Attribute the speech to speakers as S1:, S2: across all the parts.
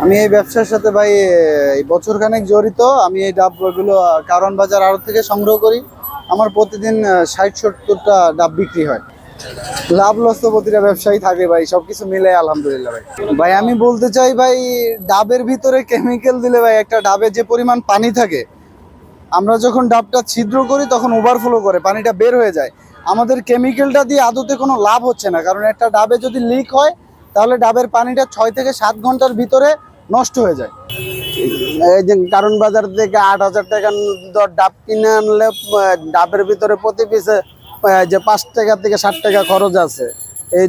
S1: আমি এই ব্যবসার সাথে ভাই এই বছর খানেক জড়িত। আমি এই ডাবগুলো কারওয়ান বাজার আড়ত থেকে সংগ্রহ করি। আমার প্রতিদিন 60-70টা ডাব বিক্রি হয়। লাভ লস তো প্রতিটা ব্যবসায়ী থাকে ভাই, সবকিছু মিলে আলহামদুলিল্লাহ। ভাই ভাই আমি বলতে চাই ভাই, ডাবের ভিতরে কেমিক্যাল দিলে ভাই, একটা ডাবে যে পরিমাণ পানি থাকে, আমরা যখন ডাবটা ছিদ্র করি তখন ওভারফ্লো করে পানিটা বের হয়ে যায়। আমাদের কেমিক্যালটা দিয়ে আদতে কোনো লাভ হচ্ছে না, কারণ একটা ডাবে যদি লিক হয় তাহলে ডাবের পানিটা 6 থেকে 7 ঘন্টার ভিতরে নষ্ট হয়ে যায়। এই যে কারণ বাজার থেকে 8,000 টাকা দর ডাব কিনে আনলে ডাবের ভিতরে প্রতি পিসে যে 5 টাকা থেকে 60 টাকা খরচ আছে। এই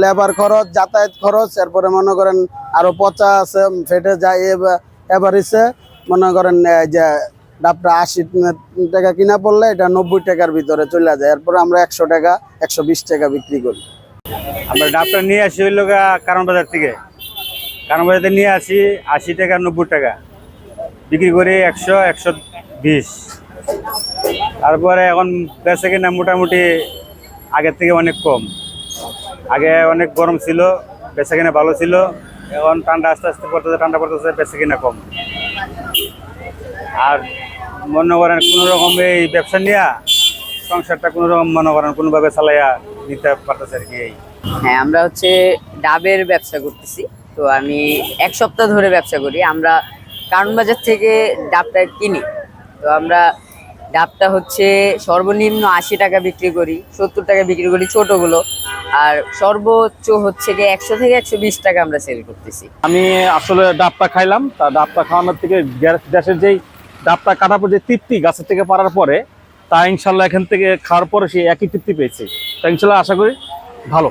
S1: লেবার খরচ, যাতায়াত খরচ, এরপরে মনে করেন আরো পচা আছে, ফেটে যায়। এভারেজে মনে করেন যে ডাবটা 80 টাকা কিনা পড়লে এটা 90 টাকার ভিতরে চলে যায়। এরপরে আমরা 100 টাকা 120 টাকা বিক্রি করি।
S2: আমরা ডাবটা নিয়ে আসি হইল কারণ বাজার থেকে। কারণ বাজার নিয়ে আসি 80 টাকা 90 টাকা বিক্রি করি 100-120। তারপরে এখন বেচে কিনা মোটামুটি আগের থেকে অনেক কম। আগে অনেক গরম ছিল, বেচে কিনা ভালো ছিল। এখন ঠান্ডা আস্তে আস্তে পড়তেছে, ঠান্ডা পড়তেছে, বেচে কিনা কম। আর মনে করেন কোনো রকম এই ব্যবসা নিয়ে সংসারটা কোনো রকম মনে করেন কোনোভাবে চালাইয়া নিতে পারতেছে আর কি।
S3: হ্যাঁ, আমরা হচ্ছে ডাবের ব্যবসা করতেছি। তো আমি 1 সপ্তাহ ধরে ব্যবসা করি। আমরা কারণ বাজার থেকে ডাবটা কিনি। তো আমরা ডাবটা হচ্ছে সর্বনিম্ন 80 টাকা বিক্রি করি, 70 টাকা বিক্রি করি ছোটগুলো। আর সর্বোচ্চ হচ্ছে গিয়ে 100 থেকে 120 টাকা আমরা সেল করতেছি।
S4: আমি আসলে ডাবটা খাইলাম, তা ডাবটা খাওয়ানোর থেকে দেশের যেই ডাবটা কাটার পর যে তৃপ্তি গাছের থেকে পারার পরে, তা ইনশাল্লাহ এখান থেকে খাওয়ার পরে সেই একই তৃপ্তি পেয়েছি। তা ইনশাল্লাহ আশা করি ভালো।